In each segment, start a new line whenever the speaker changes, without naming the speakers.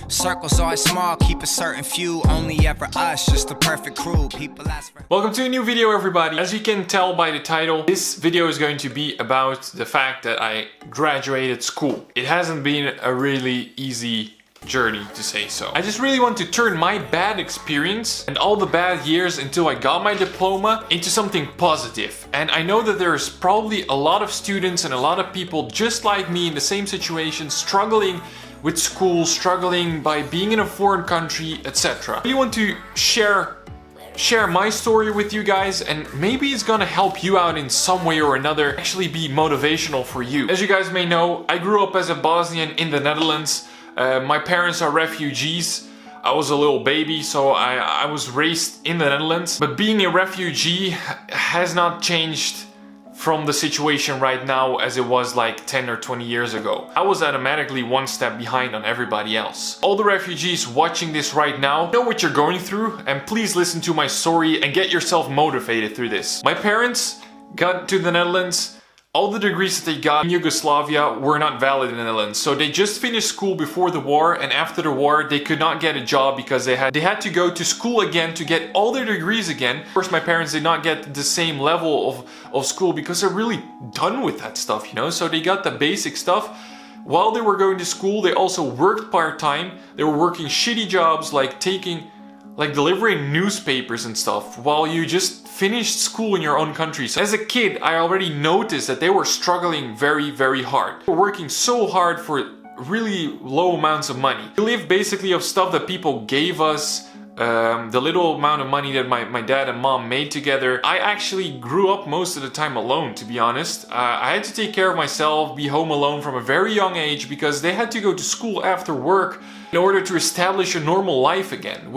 Circles always small, keep a certain few, only ever us, just the perfect crew. People ask for...
Welcome to a new video, everybody. As you can tell by the title, this video is going to be about the fact that I graduated school. It hasn't been a really easy journey, to say so. I just really want to turn my bad experience and all the bad years until I got my diploma into something positive. And I know that there's probably a lot of students and a lot of people just like me in the same situation, struggling with school, struggling by being in a foreign country, etc. I really want to share my story with you guys, and maybe it's gonna help you out in some way or another, actually be motivational for you. As you guys may know, I grew up as a Bosnian in the Netherlands. My parents are refugees. I was a little baby, so I was raised in the Netherlands. But being a refugee has not changed from the situation right now as it was like 10 or 20 years ago. I was automatically one step behind on everybody else. All the refugees watching this right now know what you're going through, and please listen to my story and get yourself motivated through this. My parents got to the Netherlands. All the degrees that they got in Yugoslavia were not valid in the Netherlands. So they just finished school before the war, and after the war they could not get a job because they had to go to school again to get all their degrees again. Of course, my parents did not get the same level of school because they're really done with that stuff, you know? So they got the basic stuff. While they were going to school, they also worked part-time. They were working shitty jobs like delivering newspapers and stuff while you just finished school in your own country. So as a kid, I already noticed that they were struggling very, very hard. They were working so hard for really low amounts of money. We lived basically of stuff that people gave us, the little amount of money that my dad and mom made together. I actually grew up most of the time alone, to be honest. I had to take care of myself, be home alone from a very young age because they had to go to school after work in order to establish a normal life again,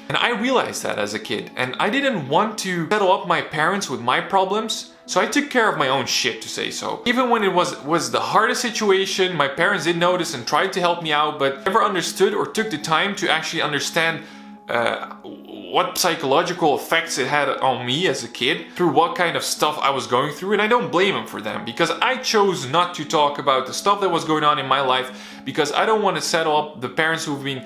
and I realized that as a kid, and I didn't want to settle up my parents with my problems, so I took care of my own shit, to say so. Even when it was the hardest situation, my parents did notice and tried to help me out, but never understood or took the time to actually understand what psychological effects it had on me as a kid, through what kind of stuff I was going through. And I don't blame them for them, because I chose not to talk about the stuff that was going on in my life, because I don't want to settle up the parents who've been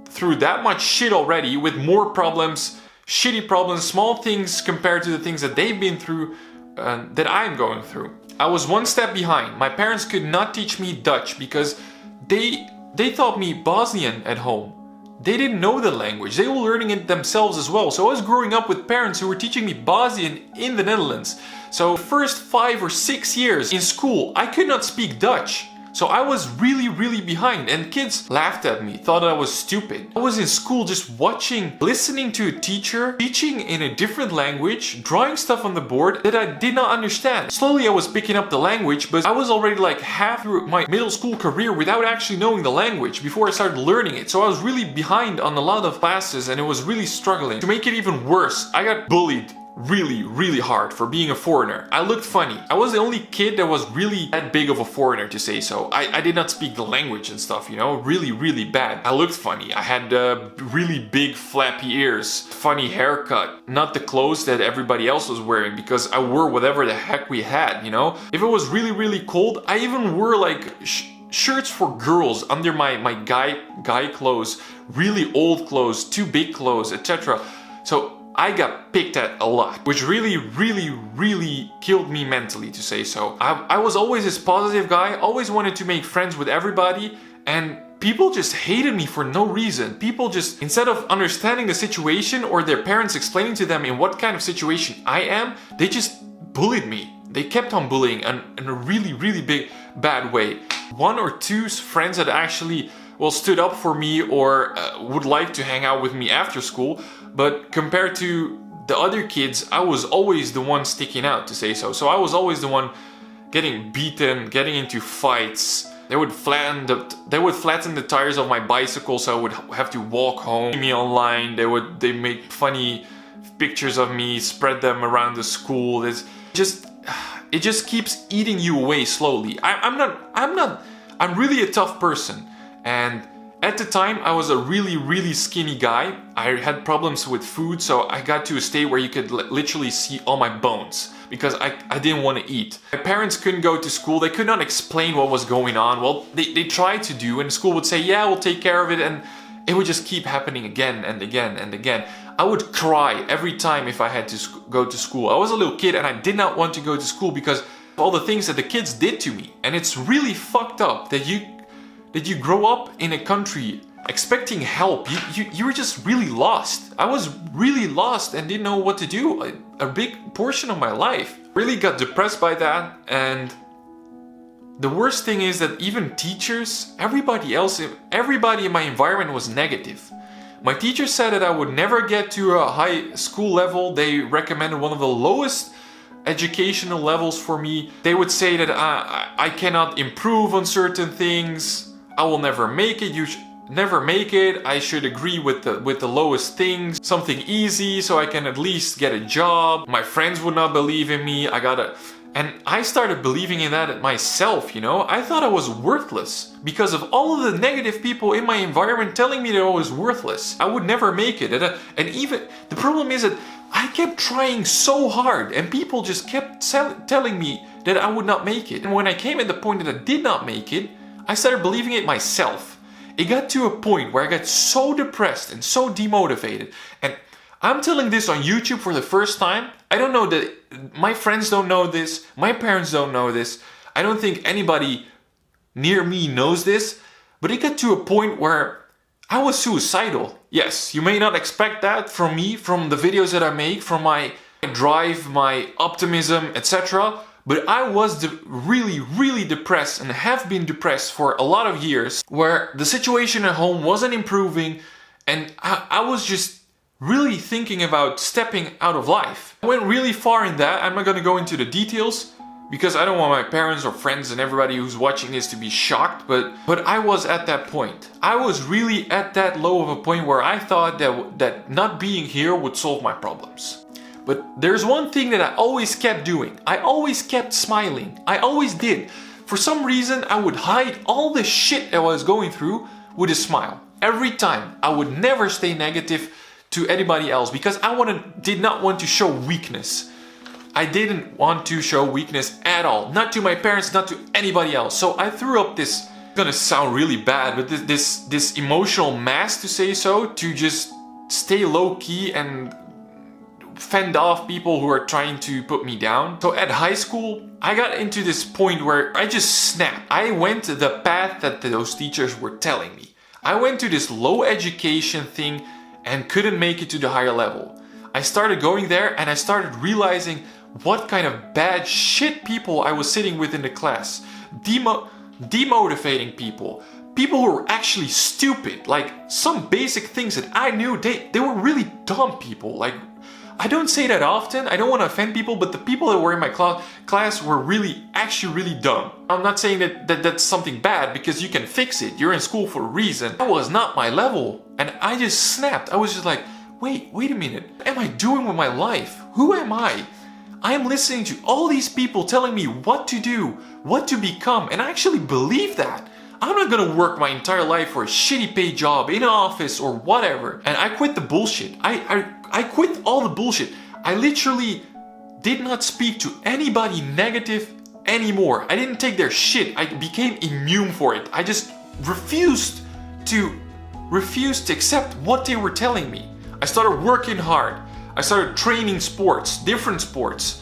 through that much shit already with more problems, shitty problems, small things compared to the things that they've been through that I'm going through. I was one step behind. My parents could not teach me Dutch because they taught me Bosnian at home. They didn't know the language. They were learning it themselves as well. So I was growing up with parents who were teaching me Bosnian in the Netherlands. So the first 5 or 6 years in school, I could not speak Dutch. So I was really, really behind, and kids laughed at me, thought I was stupid. I was in school just listening to a teacher, teaching in a different language, drawing stuff on the board that I did not understand. Slowly I was picking up the language, but I was already like half through my middle school career without actually knowing the language before I started learning it. So I was really behind on a lot of classes, and it was really struggling. To make it even worse, I got bullied really, really hard for being a foreigner. I looked funny. I was the only kid that was really that big of a foreigner, to say so. I did not speak the language and stuff, you know, really, really bad. I looked funny. I had really big flappy ears, funny haircut, not the clothes that everybody else was wearing, because I wore whatever the heck we had, you know. If it was really, really cold, I even wore like shirts for girls under my guy clothes, really old clothes, too big clothes, etc. So I got picked at a lot, which really, really, really killed me mentally, to say so. I was always this positive guy, always wanted to make friends with everybody, and people just hated me for no reason. People just, instead of understanding the situation or their parents explaining to them in what kind of situation I am, they just bullied me. They kept on bullying in a really, really bad way. 1 or 2 friends that actually stood up for me or would like to hang out with me after school, but compared to the other kids, I was always the one sticking out, to say so. So I was always the one getting beaten, getting into fights. They would flatten the tires of my bicycle, so I would have to walk home. Me online, they make funny pictures of me, spread them around the school. It just keeps eating you away slowly. I'm really a tough person, and At the time, I was a really skinny guy. I had problems with food, so I got to a state where you could literally see all my bones because I didn't want to eat. My parents couldn't go to school. They could not explain what was going on. Well, they tried to do, and school would say, yeah, we'll take care of it, and it would just keep happening again and again and again. I would cry every time if I had to go to school. I was a little kid and I did not want to go to school because of all the things that the kids did to me. And it's really fucked up that you grow up in a country expecting help. You were just really lost. I was really lost and didn't know what to do a big portion of my life. Really got depressed by that, and the worst thing is that even teachers, everybody in my environment was negative. My teacher said that I would never get to a high school level. They recommended one of the lowest educational levels for me. They would say that I cannot improve on certain things. I will never make it. You never make it. I should agree with the lowest things. Something easy so I can at least get a job. My friends would not believe in me. And I started believing in that myself, you know? I thought I was worthless because of all of the negative people in my environment telling me that I was worthless. I would never make it. And even, the problem is that I kept trying so hard and people just kept telling me that I would not make it. And when I came at the point that I did not make it, I started believing it myself. It got to a point where I got so depressed and so demotivated. And I'm telling this on YouTube for the first time. I don't know that my friends don't know this. My parents don't know this. I don't think anybody near me knows this. But it got to a point where I was suicidal. Yes, you may not expect that from me, from the videos that I make, from my drive, my optimism, etc. But I was really depressed and have been depressed for a lot of years, where the situation at home wasn't improving and I was just really thinking about stepping out of life. I went really far in that. I'm not going to go into the details because I don't want my parents or friends and everybody who's watching this to be shocked, but I was at that point. I was really at that low of a point where I thought that not being here would solve my problems. But there's one thing that I always kept doing. I always kept smiling. I always did. For some reason, I would hide all the shit that I was going through with a smile. Every time. I would never stay negative to anybody else because I did not want to show weakness. I didn't want to show weakness at all. Not to my parents, not to anybody else. So I threw up this, it's gonna sound really bad, but this emotional mask, to say so, to just stay low key and fend off people who are trying to put me down. So at high school, I got into this point where I just snapped. I went to the path that those teachers were telling me. I went to this low education thing and couldn't make it to the higher level. I started going there and I started realizing what kind of bad shit people I was sitting with in the class. Demotivating people. People who were actually stupid. Like some basic things that I knew, they were really dumb people. Like, I don't say that often, I don't want to offend people, but the people that were in my class were actually really dumb. I'm not saying that that's something bad because you can fix it. You're in school for a reason. That was not my level. And I just snapped. I was just like, wait a minute. What am I doing with my life? Who am I? I am listening to all these people telling me what to do, what to become, and I actually believe that. I'm not gonna work my entire life for a shitty paid job in an office or whatever. And I quit the bullshit. I quit all the bullshit. I literally did not speak to anybody negative anymore. I didn't take their shit. I became immune for it. I just refused to accept what they were telling me. I started working hard. I started training sports, different sports.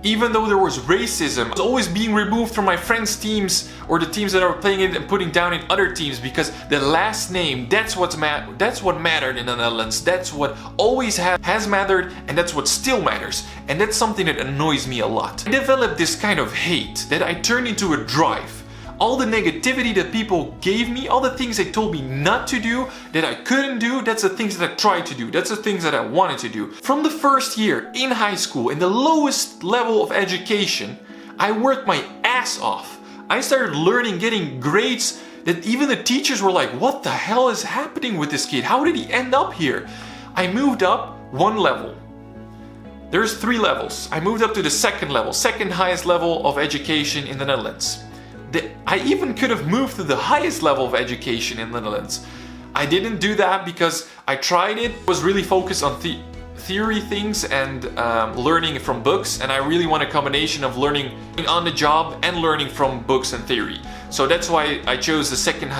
Even though there was racism, I was always being removed from my friends' teams or the teams that I was playing in and putting down in other teams because the last name, that's what mattered in the Netherlands. That's what always has mattered, and that's what still matters. And that's something that annoys me a lot. I developed this kind of hate that I turned into a drive. All the negativity that people gave me, all the things they told me not to do, that I couldn't do, that's the things that I tried to do. That's the things that I wanted to do. From the first year in high school, in the lowest level of education, I worked my ass off. I started learning, getting grades that even the teachers were like, what the hell is happening with this kid? How did he end up here? I moved up one level. There's 3 levels. I moved up to the second level, second highest level of education in the Netherlands. I even could have moved to the highest level of education in the Netherlands. I didn't do that because I tried it, was really focused on theory things and learning from books, and I really want a combination of learning on the job and learning from books and theory. So that's why I chose the second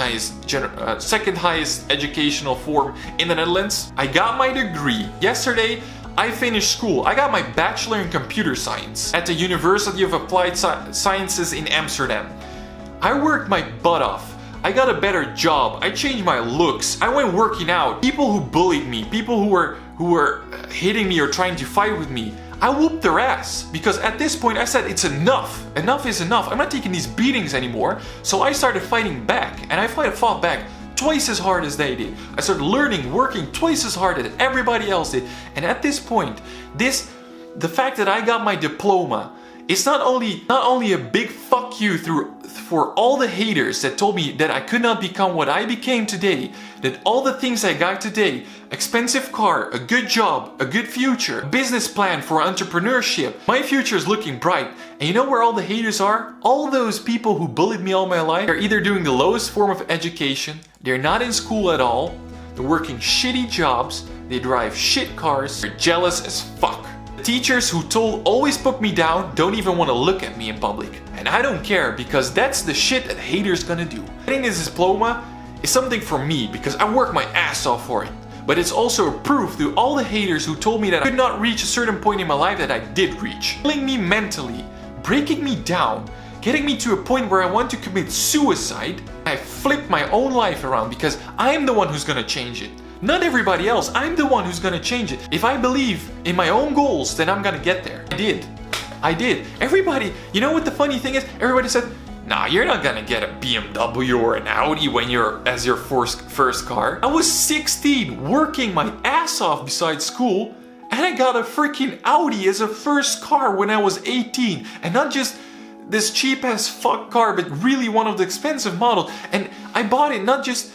highest educational form in the Netherlands. I got my degree. Yesterday I finished school. I got my bachelor in computer science at the University of Applied Sciences in Amsterdam. I worked my butt off. I got a better job. I changed my looks. I went working out. People who bullied me, people who were hitting me or trying to fight with me, I whooped their ass, because at this point I said it's enough. Enough is enough. I'm not taking these beatings anymore. So I started fighting back, and I fought back twice as hard as they did. I started learning, working twice as hard as everybody else did. And at this point, the fact that I got my diploma, it's not only a big fuck you for all the haters that told me that I could not become what I became today, that all the things I got today, expensive car, a good job, a good future, a business plan for entrepreneurship, my future is looking bright. And you know where all the haters are? All those people who bullied me all my life, they're either doing the lowest form of education, they're not in school at all, they're working shitty jobs, they drive shit cars, they're jealous as fuck. Teachers who always put me down don't even want to look at me in public. And I don't care, because that's the shit that haters gonna do. Getting this diploma is something for me because I work my ass off for it. But it's also a proof to all the haters who told me that I could not reach a certain point in my life that I did reach. Killing me mentally, breaking me down, getting me to a point where I want to commit suicide. I flipped my own life around because I'm the one who's gonna change it. Not everybody else, I'm the one who's gonna change it. If I believe in my own goals, then I'm gonna get there. I did. Everybody, you know what the funny thing is? Everybody said, nah, you're not gonna get a BMW or an Audi when you're as your first car. I was 16, working my ass off besides school, and I got a freaking Audi as a first car when I was 18. And not just this cheap ass fuck car, but really one of the expensive models. And I bought it not just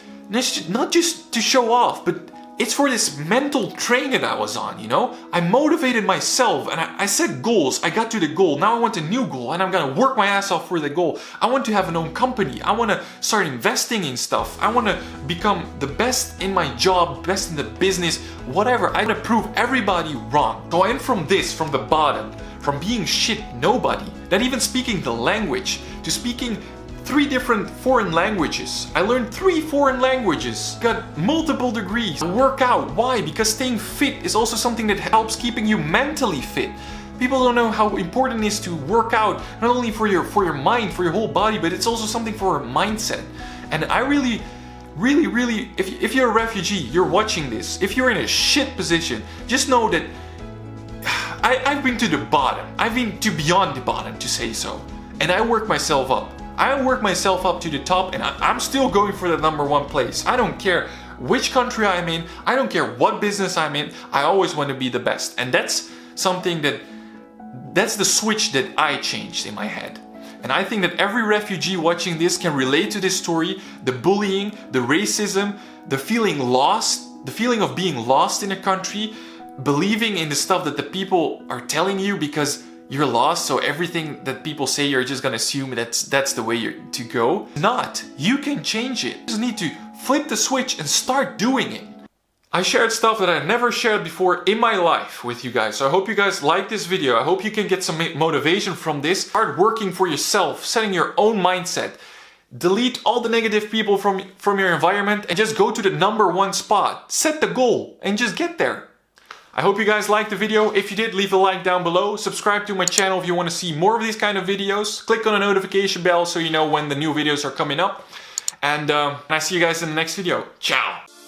to show off, but it's for this mental train that I was on, you know? I motivated myself and I set goals. I got to the goal. Now I want a new goal and I'm gonna work my ass off for the goal. I want to have an own company. I want to start investing in stuff. I want to become the best in my job, best in the business, whatever. I want to prove everybody wrong. So I went from the bottom, from being shit nobody, not even speaking the language, to speaking 3 different foreign languages. I learned 3 foreign languages, got multiple degrees. Work out. Why? Because staying fit is also something that helps keeping you mentally fit. People don't know how important it is to work out, not only for your mind, for your whole body, but it's also something for a mindset. And I really, if you're a refugee, you're watching this, if you're in a shit position, just know that I've been to the bottom. I've been to beyond the bottom, to say so. And I worked myself up. I worked myself up to the top, and I'm still going for the #1 place. I don't care which country I'm in. I don't care what business I'm in. I always want to be the best. And that's something that's the switch that I changed in my head. And I think that every refugee watching this can relate to this story. The bullying, the racism, the feeling lost, the feeling of being lost in a country, believing in the stuff that the people are telling you because you're lost, so everything that people say you're just gonna assume that's the way to go. Not. You can change it. You just need to flip the switch and start doing it. I shared stuff that I never shared before in my life with you guys. So I hope you guys like this video. I hope you can get some motivation from this. Start working for yourself, setting your own mindset. Delete all the negative people from your environment and just go to the #1 spot. Set the goal and just get there. I hope you guys liked the video. If you did, leave a like down below. Subscribe to my channel if you want to see more of these kind of videos. Click on the notification bell so you know when the new videos are coming up. And I see you guys in the next video. Ciao!